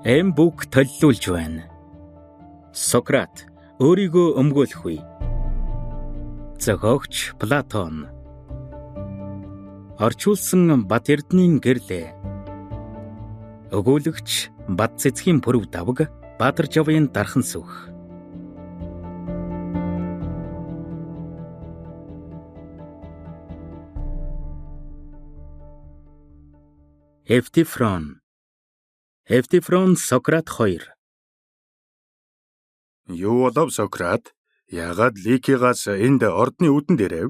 Эм бүк толилуулж байна. Сократ өөрийгөө өмгөөлөхгүй. Зохиогч Платон. Орчуулсан Бат Эрдэнийн гэрлээ. Өгүүлэгч Бат цэцгийн пүрэв давг Баатар Жавын дархан сүх. Эвтифрон Сократ 2. Юу болов Сократ? Яагаад Ликигаас энд ордны үдэнд ирэв?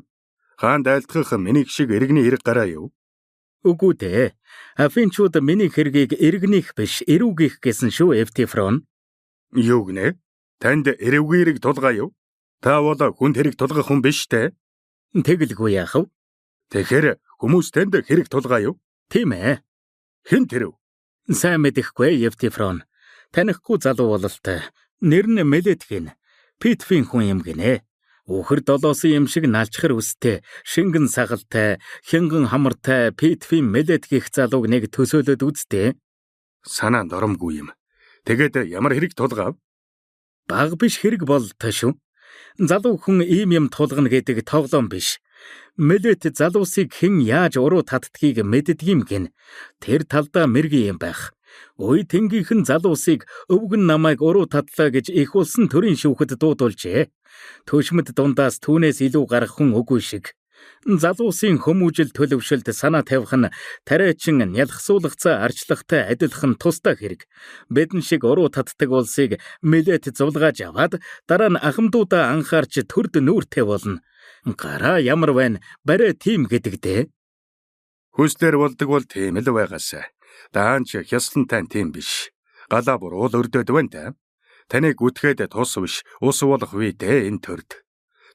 Хаанд айлтгах миний шиг иргэний хэрэг гараа юу? Үгүй дээ. Афинчууд миний хэргийг иргэнийх биш, эрүүгийх гэсэн шүү Эвтифрон. Юу гинэ? Танд эрүүгийн хэрэг тулгаа юу? Та бол хүнд хэрэг тулгах хүн биш дээ. Тэгэлгүй яах вэ? Тэгэхээр хүмүүс танд хэрэг тулгаа юу? Тийм ээ. Хэн тэрв? Сайн мэдэхгүй Эвтифрон. Танихгүй залуу бололтой. Нэр нь Мелетгин. Питфийн хүн юм гинэ. Үхэр долоосон юм шиг налчхар үстэй, шингэн сагалтай, хянган хамартай Питфийн Мелет гих залууг нэг төсөөлөд үзтээ. Санаанд оромгүй юм. Тэгээд ямар хэрэг тулгаав? Баг биш хэрэг болтой шүү. Залуу хүн ийм юм тулгана гэдэг тоглоом биш. Мелет залуусыг хэн яаж уруу татдгийг мэддгийм гин. Тэр талдаа мэргийн юм байх. Ой тэнгийнхэн залуусыг өвгөн намайг уруу тадлаа гэж их улсын төрийн шүүхэд дуудулжээ. Төшмөд дундаас түүнээс илүү гарах хүн үгүй шиг. Залуусын хүмүүжил төлөвшөлд санаа тавих нь тариачин нялхсуулагцаа арчлагтай адилах нь тусдаа хэрэг. Бидэн шиг уруу татдаг улсыг Мелет зулгааж аваад дараа нь ахмадуудаа анхаарч төрд нүүртэй болно. Гараа ямар байна? Барай тийм гэдэг дээ. Хүслэр болдог бол тийм л байгаасай. Даанч хяслантай тийм биш. Галаа бүр уул өрдөөд байна та. Таныг үтгээд тус биш, ус болох вэ дээ энэ төрд.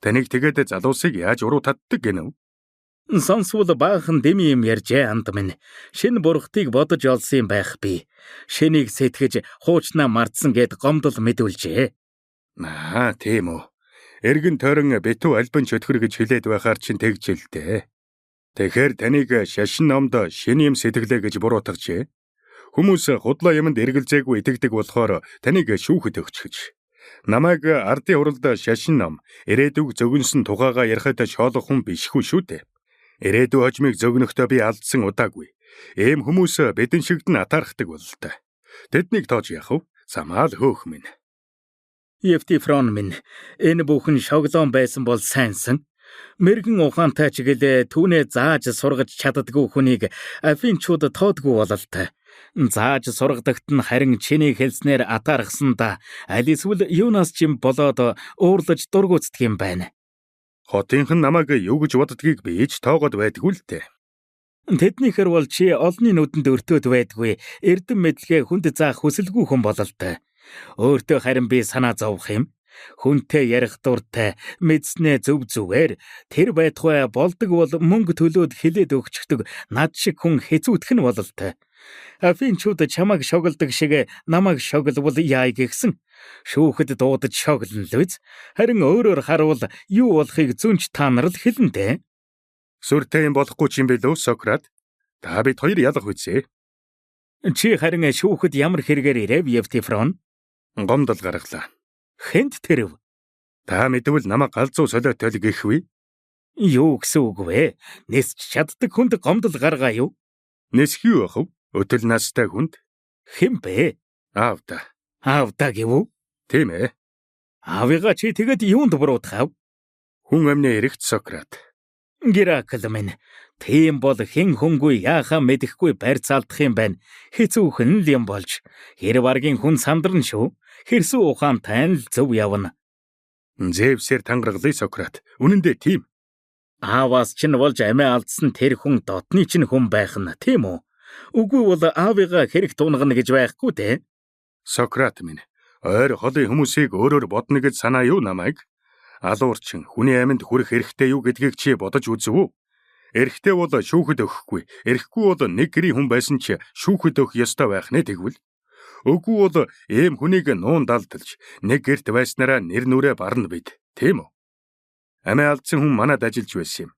Таныг тэгээд залуусыг яаж уруу татдаг гинэ? Сонсвол баахан дэми юм ярьжээ анд минь. Шинэ бурхтыг бодож олсон юм байх би. Шинийг сэтгэж хуучнаа мартсан гэд гомдол мэдүүлжээ. Тийм үү. Эргэн тойрон битүү альбан чөтгөр гэж хэлээд байхаар чинь тэгжилдээ. Тэгэхээр таныг шашин номд шинэ юм сэтгэлээ гэж буруутгажээ. Хүмүүс худлаа юмд эргэлзээгүй итгэдэг болохоор таныг шүүхэд өгчгөж. Намайг ардын уралд шашин ном, ирээдүг зөгнсөн тухайгаа ярихад шоолох хүн бишгүй шүү дээ. Ирээдүй хожмыг зөгнөхдөө би алдсан удаагүй. Ийм хүмүүс бидэн шигд нь атаархдаг бололтой. Тэднийг тоож яах вэ? Самаал хөөх минь. Эвтифрон минь, энэ бүхэн шоглоон байсан бол сайнсан. Мэргэн ухаантай ч гэлээ түүнээ зааж сургаж чаддгүй хүнийг афинчууд тоодгүй бололтой. Зааж сургадагт нь харин чиний хэлснээр атаархсан да. Аль эсвэл юунаас ч юм болоод уурлаж дургуцдаг юм байна. Хотынхан намайг юу гэж боддгийг би ч тоогод байдгүй л дээ. Тэднийхэр бол чи олонний нүдэнд өртөөд байдгүй. Эрдэм мэдлэгээ хүнд заах хүсэлгүй хүн бололтой. Өөртөө харин би санаа зовох юм. Хүнтэй ярих дуртай, мэдснээ зөв зүгээр. Тэр байтугай болдог бол мөнгө төлөөд хилээд өгчдөг над шиг хүн хэцүүдэх нь бололтой. Афинчууд чамайг шоглдог шиг намайг шоглвол яа гихсэн. Шүүхэд дуудаж шоглон л биз. Харин өөрөөр харуул юу болохыг зүнч та нар л хэлнэ дээ. Сүртэй юм болохгүй ч юм билүү Сократ? Та бид хоёр ялах үзье. Чи харин шүүхэд ямар хэрэгээр ирэв Эвтифрон? Гомдол гаргалаа. Хэнд тэрв? Та мэдвэл намайг галзуу солиотой гэх вэ? Юу гэсэн үг вэ? Нисч чаддаг хүнд гомдол гаргаа юу? Нисэх юу ах вэ? Өтөл настай хүнд. Хэм бэ? Аавда. Аавда гэв үү? Тийм ээ. Аавыгаа чи тэгэд юунд буруутгав? Хүн амны эрэгт Сократ. Геракл минь. Тийм бол хэн хөнгөө яахаа мэдэхгүй барьцаалдах юм байна. Хэцүүхэн л юм болж. Хэр баргийн хүн сандарна шүү. Хэрсүү ухаантай л зөв явна. Зевсээр тангаргалыг Сократ. Үнэн дээр тийм. Ааваас чинь болж амиа алдсан тэр хүн дотны чинь хүн байх нь тийм үү? Үгүй бол аавыгаа хэрэг тунгана гэж байхгүй дээ. Сократ минь. Ойр холын хүмүүсийг өөрөөр бодно гэж санаа юу намайг? Алуурчин хүний аминд хүрэх эрхтэй юу гэдгийг чи бодож үзв үү? Эрхтэй бол шүүхэд өгөхгүй. Эрхгүй бол нэг гэрийн хүн байсан ч шүүхэд өгөх ёстой байх нэ тэгвэл. Үгүй бол ийм хүнийг нуун далдалж нэг гэрт байснараа нэр нүрээ барна бид. Тийм үү? Амиа алдсан хүн манад ажиллаж байсан юм.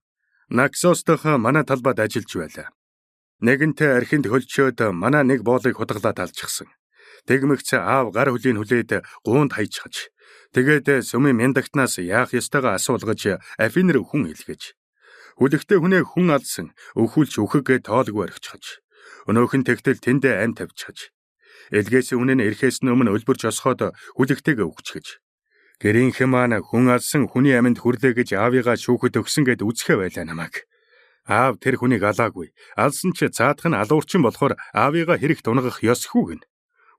Наксос дахь манай талбайд ажиллаж байлаа. Нэгэнтээ архинд хөлчөөд манай нэг боолыг худгалаад алчихсан. Тэгмэгц аав гар хөлийн хүлээд гуунд хайчхаж. Тэгээд сүмийн мяндагтнаас яах ёстойгоо асуулгаж Афинер хүн илгээж. Хүлэгтээ хүнээ хүн алсан өхүүлч үхэг тоолгүй орхичхаж. Өнөөх нь тэгтэл тэндээ ам тавьчихаж. Илгээс үнэн ирэхээс өмнө өлбөрч осоход хүлэгтэйгээ өгчгэж. Гэрийнхэн маань хүн алсан хүний амьд хүрлээ гэж аавыгаа шүүхэд өгсөн гэд үзэхэ байлаа намайг. Аав тэр хүнийг алаагүй. Алсан ч цаадах нь алуурчин болохоор аавыгаа хэрэгт унгах ёсгүй гэн.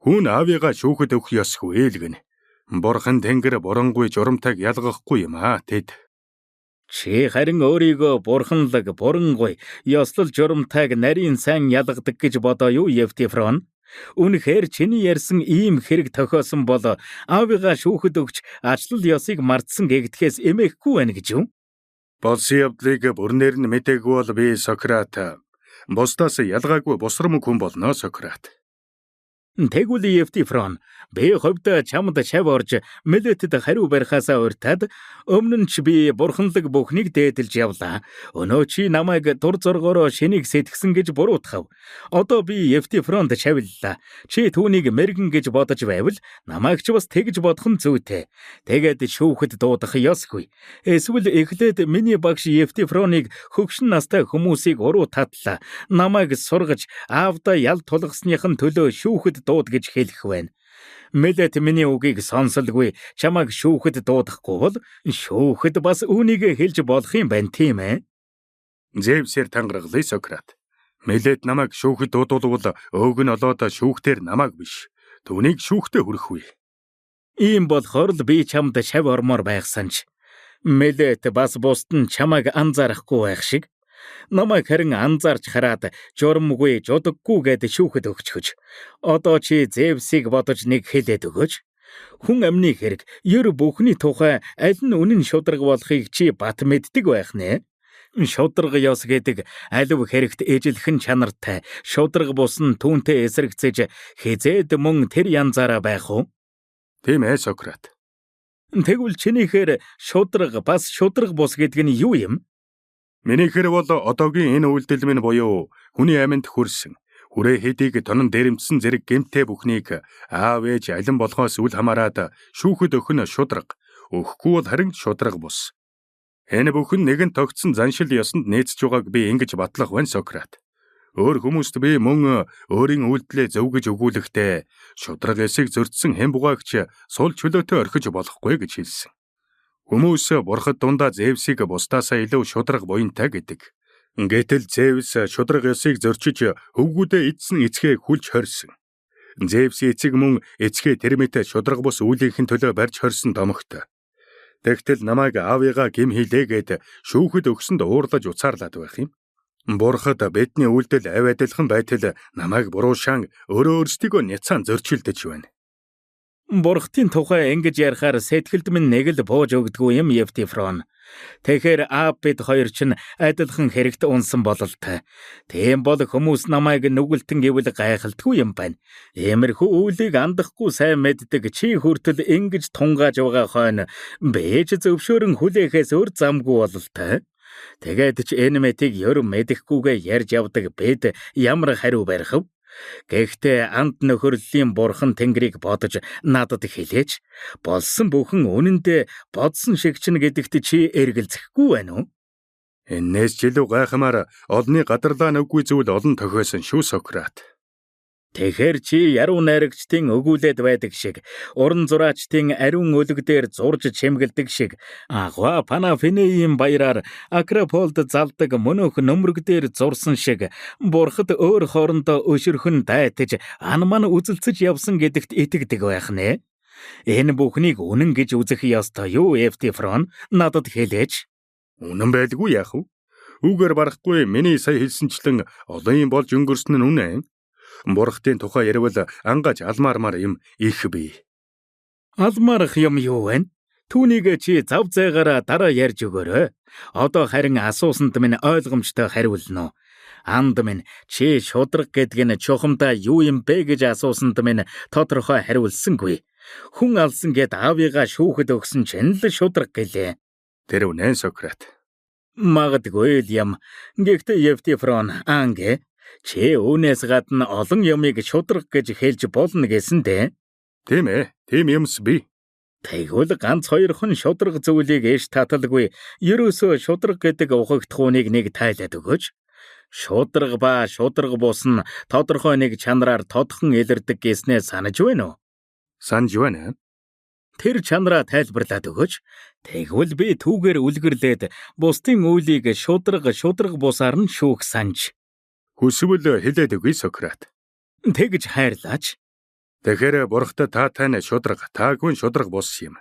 Хүн аавыгаа шүүхэд өгөх ёсгүй ээлгэн. Бурхан Тэнгэр бурангүй журамтайг ялгахгүй юм аа тэд. Чи харин өөрийгөө бурханлаг, бурангуй, ёслол журамтайг нарийн сайн ялгадаг гэж бодоо юу, Евтифрон? Үнэхээр чиний ярьсан ийм хэрэг тохиосон бол аавыгаа шүүхэд өгч ачлал ёсыг мартсан гэгдэхээс эмээхгүй байна гэж юу? Болсон явдлыг бүрнээр нь мэдээгүй бол би Сократ. Бусдаас ялгаагүй босромог хүн болно, Сократ. Тэгвэл Евтифрон, би хувьд чамд шав орж Милетэд хариу барихаасаа урьдаад өмнө нь ч би бурханлаг бүхнийг дээдэлж явлаа. Өнөө чи намайг дур зоргоороо шинийг сэтгсэн гэж буруутгав. Одоо би Евтифронд шавиллаа. Чи түүнийг мэргэн гэж бодож байвал намайг ч бас тэгж бодох нь зүйтэй. Тэгээд шүүхэд дуудах ёсгүй. Эсвэл эхлээд миний багш Евтифроныг хөгшин настай хүмүүсийг уруу татлаа. Намайг сургаж аавда ял тулгасныхын төлөө шүүхэд дууд гэж хэлэх байна. Мэлэт миний үгийг сонсолгүй чамайг шүүхэд дуудахгүй бол шүүхэд бас үүнийг хэлж болох юм байна, тийм ээ? Зевсээр тангаргалыг Сократ. Мэлэт намайг шүүхэд дуудуулвал өг нь олоод шүүхтэр намайг биш. Түүнийг шүүхтээ хүрэх үе. Ийм болохоор л би чамд шав ормоор байхсан ч. Мэлэт бас бусд нь чамайг анзаарахгүй байх шиг. Намайг харин анзаарч хараад журамгүй жудаггүй гэд шүүхэд өгчхөж. Одоо чи Зевсийг бодож нэг хэлээд өгөөч. Хүн амны хэрэг, ер бүхний тухай аль нь үнэн шудраг болохыг чи бат мэддэг байх нэ? Шудраг ёс гэдэг алив хэрэгт эжилхэн чанартай, шудраг бус нь түүнтэй эсрэгцэж хизээд мөн тэр янзаараа байх уу? Тийм ээ, Сократ. Тэгвэл чинийхээр шудраг бас шудраг бус гэдэг нь юу юм? Минийхэр бол одоогийн энэ үйлдэл минь буюу хүний амьд хүрсэн, хүрээ хэдийг тонон дээрэмдсэн зэрэг гэмтээ бүхнийг аав ээж алин болохоос үл хамааран шүүхэд өгөх нь шудраг, өгөхгүй бол харин шудраг бус. Энэ бүхэн нэгэн тогтсон заншил ёсонд нээцж байгааг би ингэж батлах байна, Сократ. Өөр хүмүүст би мөн өөрийн үйлдэлээ зөв гэж өгүүлэхдээ шудраг эсийг зөрчсөн хэн бугаагч сул чөлөөтэй орхиж болохгүй гэж хэлсэн. Хүмүүс бурхад дундаа Зевсийг бусдаасаа илүү шудраг буянтай гэдэг. Гэтэл Зевс шудраг ёсыг зөрчиж хөвгүүдээ эзэн эцгээ хүлж хорьсон. Зевсийн эцэг мөн эцгээ Термитэ шудраг бус үүлийнхэн төлөө барьж хорьсон домогт. Тэгтэл намайг аавыгаа гим хийлээгээд шүүхэд өгсөнд уурлаж уцаарлаад байх юм. Бурхад бидний үйлдэл авь адилхан байтал намайг буруушаан өөрөө өөрсдийгөө няцаан зөрчилдөж байна. Бурхтын тухай ингэж ярихаар сэтгэлд минь нэг л бууж өгдөггүй юм, Евтифрон. Тэгэхээр аав бид хоёр ч адилхан хэрэгт унсан бололтой. Тийм бол хүмүүс намайг нүгэлтэн гэвэл гайхалдаггүй юм байна. Иймэрхүү үйлийг андахгүй сайн мэддэг чи хүртэл ингэж тунгааж байгаа хойно бэж зөвшөөрөн хүлээхээс өөр замгүй бололтой. Тэгээд ч энэ мэтийг ер мэдэхгүйгээ ярьж явдаг бид ямар хариу барих вэ? Гэхдээ анд нөхөрлөлийн бурхан Тэнгэрийг бодож надад хэлээч. Болсон бүхэн үнэндээ бодсон шиг ч гэдэгт чи эргэлзэхгүй байна уу? Энээс ч илүү гайхамаар олны гадарлаа нүггүй зүйл олон тохиосон шүү, Сократ. Тэгэхээр чи яруу найрагчдын өгүүлээд байдаг шиг, уран зураачдын ариун өлөг дээр зурж чимгэлдэг шиг, агва Панафинеийн баяраар Акрополд залдаг мөнөөх нөмрөг дээр зурсан шиг, бурхад өөр хоорондоо өшөрхөн дайтаж анман үзэлцэж явсан гэдэгт итгэдэг байх нэ. Энэ бүхнийг үнэн гэж үзэх ёстой юу, Евтифрон? Надад хэлээч. Үнэн байлгүй яах вэ? Үгээр барахгүй миний сая хэлсэнчлэн олон болж өнгөрсөн нь үнэн. Бурхтын тухай ярил ангаж алмаармаар юм их бий. Алмаарх юм юу вэ? Түүнийг чи зав зайгаараа дараа ярьж өгөөрэй. Одоо харин асуусанд минь ойлгомжтой хариулна уу? Анд минь чи шудраг гэдэг нь чухамдаа юу юм бэ гэж асуусанд минь тодорхой хариулсангүй. Хүн алсан гэд аавыгаа шүүхэд өгсөн чинь л шудраг гэлээ. Тэр үнэн, Сократ. Магадгүй л юм. Гэхдээ Евтифрон анге Чи үүнээс гадна олон юмыг шудраг гэж хэлж болно гэсэн дээ. Тийм ээ. Тийм юмс би. Тэгвэл ганц хоёрхан шудраг зүйлийг ээж таталгүй ерөөсөө шудраг гэдэг ухагдхууныг нэг тайлаад өгөөч. Шудраг ба шудраг бус нь тодорхой нэг чанараар тодхон илэрдэг гэснээ санаж байна уу? Санж байна. Тэр чанараа тайлбарлаад өгөөч. Тэгвэл би түүгээр үлгэрлээд бусдын үйлийг шудраг бусаар нь шүүх санж. Хүсвэл хэлээд өгье Сократ. Тэгж хайрлаач. Тэгэхээр бурхтад таатай шудраг, таагүй шудраг бус юм.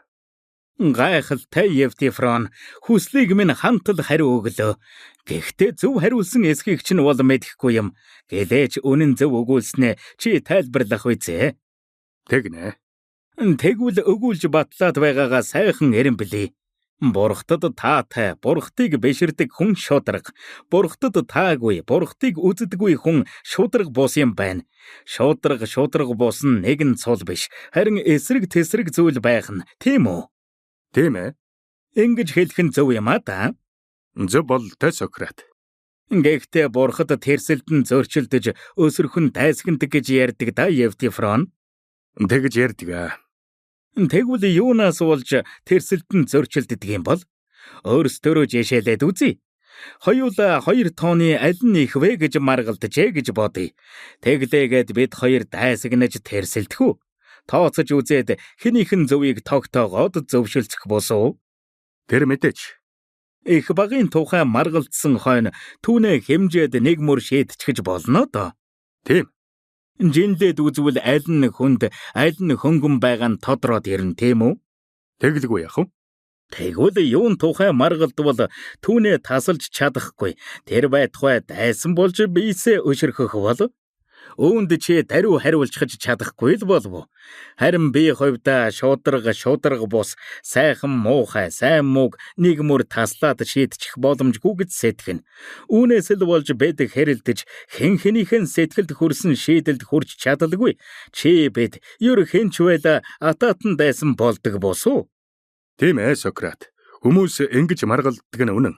Гайхалтай Евтифрон, хүслийг минь хантал хариу өглөө. Гэхдээ зөв хариулсан эсхийг чинь бол мэдэхгүй юм. Гэлээч үнэн зөв өгүүлснээ чи тайлбарлах үйзээ. Тэгнэ. Тэгвэл өгүүлж батлаад байгаагаа сайхан эрен билий. Бурхтад таатай, бурхтыг биширдэг хүн шудраг. Бурхтад таагүй, бурхтыг үздэггүй хүн шудраг бус юм байна. Шудраг бус нь нэгэн цул биш, харин эсрэг тэсрэг зүйл байх нь, тийм үү? Тийм ээ. Ингэж хэлэх нь зөв юм а та? Зөв бол тэ Сократ. Гэхдээ бурхад тэрсэлдэн зөрчилдөж өсөрхөн дайсагнадаг гэж ярьдаг да Евтифрон. Тэгж ярьдаг аа. Тэгвэл юунаас болж тэрсэлдэн зөрчилдөг юм бол? Өөрсдөө жишээлээд үзье. Хоёулаа 2 тооны аль нь их вэ гэж маргалджээ гэж бодъё. Тэглээгээд бид хоёр дайсагнаж тэрсэлдэх үү? Тооцож үзээд хэнийхэн зөвийг тогтоогоод зөвшөлдсөх босуу. Тэр мэдээч. Их багын тухай маргалдсан хойно түүнээ хэмжээд нэг мөр шийдчихэж болно доо. Тийм. Жинлээд үзвэл аль нь хүнд, аль нь хөнгөн байгаа нь тодроод ирнэ, тийм үү? Тэглгүй яах вэ? Тэгвэл юун тухай маргалдвал түүнээ тасалж чадахгүй. Тэр байтугай дайсан болж биесээ өшөрхөх бол үүнд чи даруй хариулчихж чадахгүй л болов уу? Харин би хувьдаа шудраг бус, сайхан муухай, сайн мууг нэг мөр таслаад шийдчих боломжгүй гэж сэтгэнэ. Үүнээс л болж бид хэрэлдэж хэн хэнийхэн сэтгэлд хүрсэн шийдэлд хүрч чадалгүй. Чи бид ер хэнч байла атаатан дайсан болдог босуу. Тийм ээ Сократ. Хүмүүс ингэж маргалддаг нь үнэн.